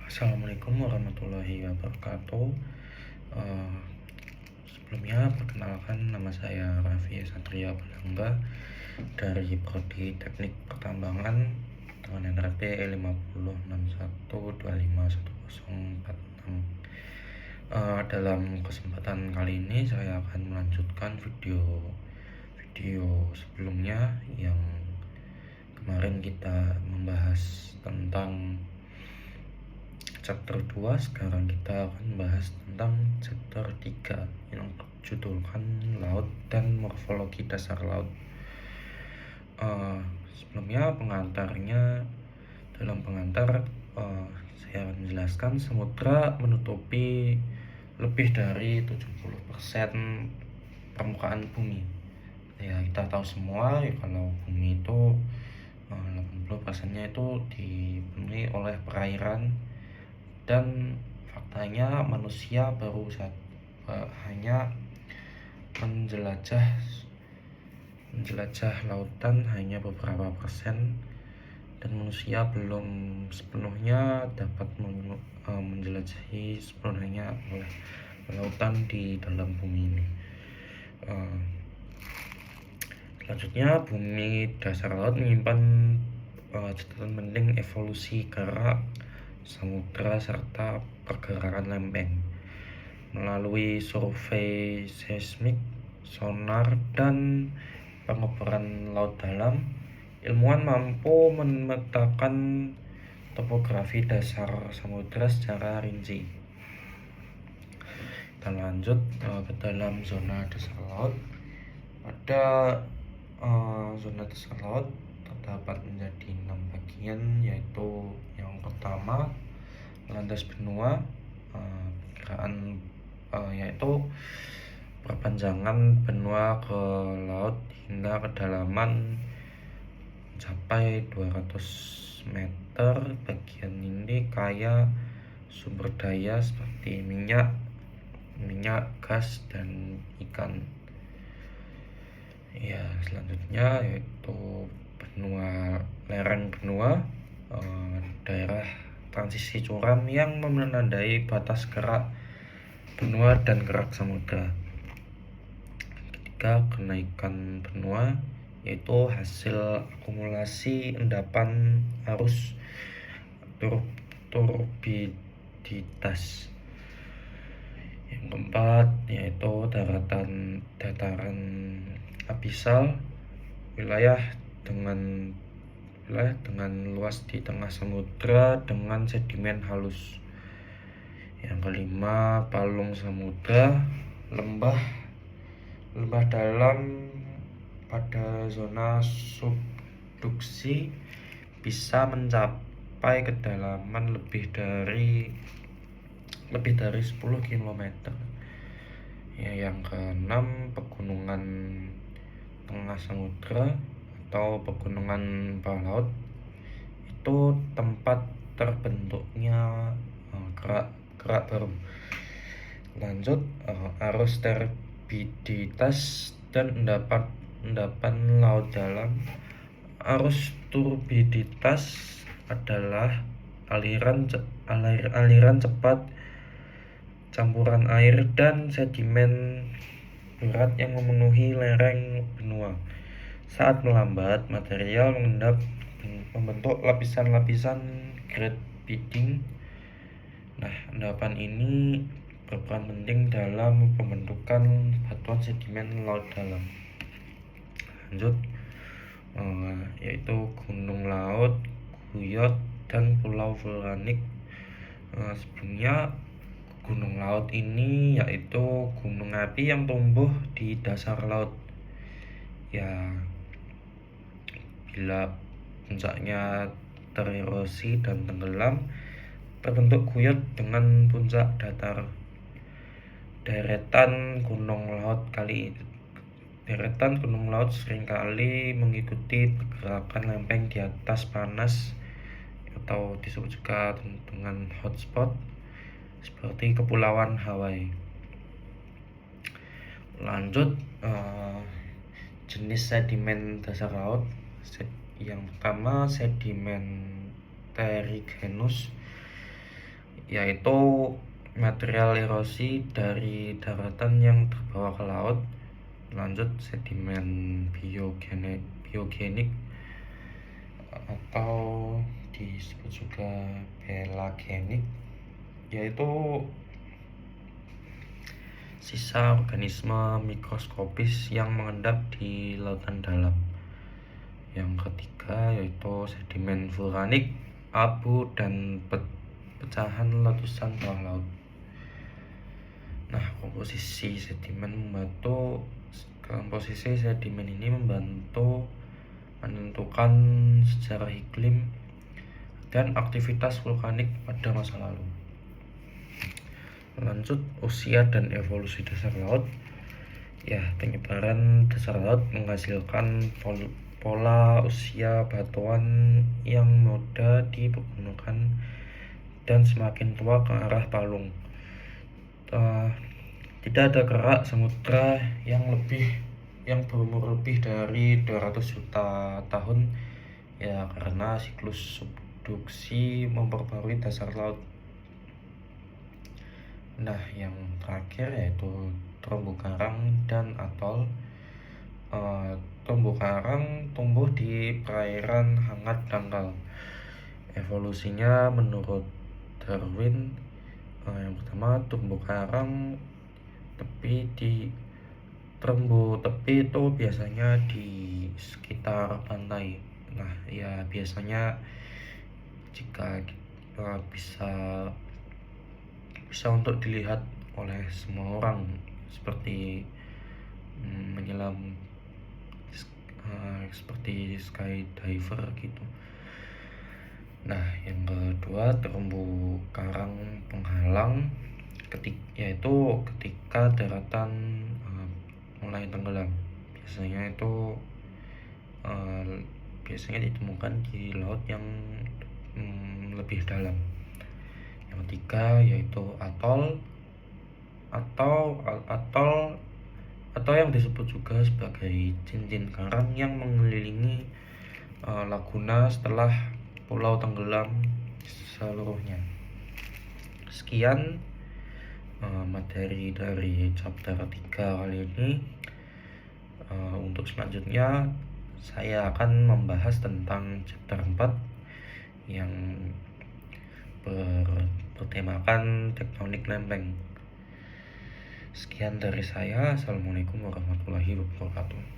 Assalamualaikum warahmatullahi wabarakatuh. Eh, Sebelumnya perkenalkan, nama saya Raffi Satria Balangga dari Prodi Teknik Pertambangan dengan NRT 5061251046. Dalam kesempatan kali ini saya akan melanjutkan video sebelumnya yang kemarin kita membahas tentang chapter 2. Sekarang kita akan membahas tentang chapter 3 yang berjudulkan laut dan morfologi dasar laut. Sebelumnya dalam pengantar saya akan menjelaskan samudra menutupi lebih dari 70% permukaan bumi. Ya, kita tahu semua ya, kalau bumi itu 80%-nya itu dipenuhi oleh perairan, dan faktanya manusia baru hanya menjelajah lautan hanya beberapa persen, dan manusia belum sepenuhnya dapat menjelajahi sepenuhnya oleh lautan di dalam bumi ini. Selanjutnya, bumi dasar laut menyimpan catatan penting evolusi gerak samudra serta pergerakan lempeng. Melalui survei seismik, sonar, dan pengeboran laut dalam, ilmuwan mampu memetakan topografi dasar samudra secara rinci. Kita lanjut ke dalam zona dasar laut. Pada zona dasar laut terdapat menjadi 6 bagian, yaitu yang pertama landas benua, yaitu perpanjangan benua ke laut hingga kedalaman mencapai 200 meter. Bagian ini kaya sumber daya seperti minyak, gas, dan ikan. Ya, selanjutnya yaitu lereng benua, daerah transisi curam yang menandai batas gerak benua dan gerak samudra. Ketiga, kenaikan benua, yaitu hasil akumulasi endapan arus turbiditas. Yang keempat yaitu dataran abisal, wilayah dengan luas di tengah samudra dengan sedimen halus. Yang kelima, palung samudra, lembah dalam pada zona subduksi bisa mencapai kedalaman lebih dari 10 km. Ya, yang keenam, pegunungan tengah samudra atau pegunungan bawah laut, itu tempat terbentuknya gerak baru. Lanjut, arus turbiditas dan endapan laut dalam. Arus turbiditas adalah aliran cepat campuran air dan sedimen berat yang memenuhi lereng benua. Saat melambat, material mengendap membentuk lapisan-lapisan grade bedding. Nah, endapan ini berperan penting dalam pembentukan batuan sedimen laut dalam. Lanjut, yaitu gunung laut, guyot, dan pulau vulkanik. Sebelumnya, gunung laut ini yaitu gunung api yang tumbuh di dasar laut. Ya, bila puncaknya tererosi dan tenggelam, terbentuk guyot dengan puncak datar. Deretan gunung laut seringkali mengikuti pergerakan lempeng di atas panas, atau disebut juga dengan hotspot, seperti Kepulauan Hawaii. Lanjut, jenis sedimen dasar laut. Yang pertama, sedimen terrigenous. yaitu material erosi dari daratan yang terbawa ke laut. Lanjut, sedimen biogenik atau disebut juga pelagenik, yaitu sisa organisme mikroskopis yang mengendap di lautan dalam. Yang ketiga yaitu sedimen vulkanik, abu, dan pecahan letusan bawah laut. Nah, komposisi sedimen ini membantu menentukan sejarah iklim dan aktivitas vulkanik pada masa lalu. Lanjut, usia dan evolusi dasar laut. Ya, penyebaran dasar laut menghasilkan pola usia batuan yang muda di pegunungan dan semakin tua ke arah palung. Tidak ada kerak samudra yang berumur lebih dari 200 juta tahun, ya, karena siklus subduksi memperbarui dasar laut. Nah, yang terakhir yaitu terumbu karang dan atol. Terumbu karang tumbuh di perairan hangat dangkal. Evolusinya menurut Darwin, yang pertama, terumbu tepi itu biasanya di sekitar pantai. Nah, ya, biasanya jika bisa untuk dilihat oleh semua orang, seperti menyelam, seperti skydiver gitu. Nah, yang kedua, terumbu karang penghalang, yaitu ketika daratan mulai tenggelam. Biasanya ditemukan di laut yang lebih dalam. Yang ketiga yaitu atol atau yang disebut juga sebagai cincin karang yang mengelilingi laguna setelah pulau tenggelam seluruhnya. Sekian materi dari chapter 3 kali ini. Untuk selanjutnya saya akan membahas tentang chapter 4 yang bertemakan tektonik lempeng. Sekian dari saya. Assalamualaikum warahmatullahi wabarakatuh.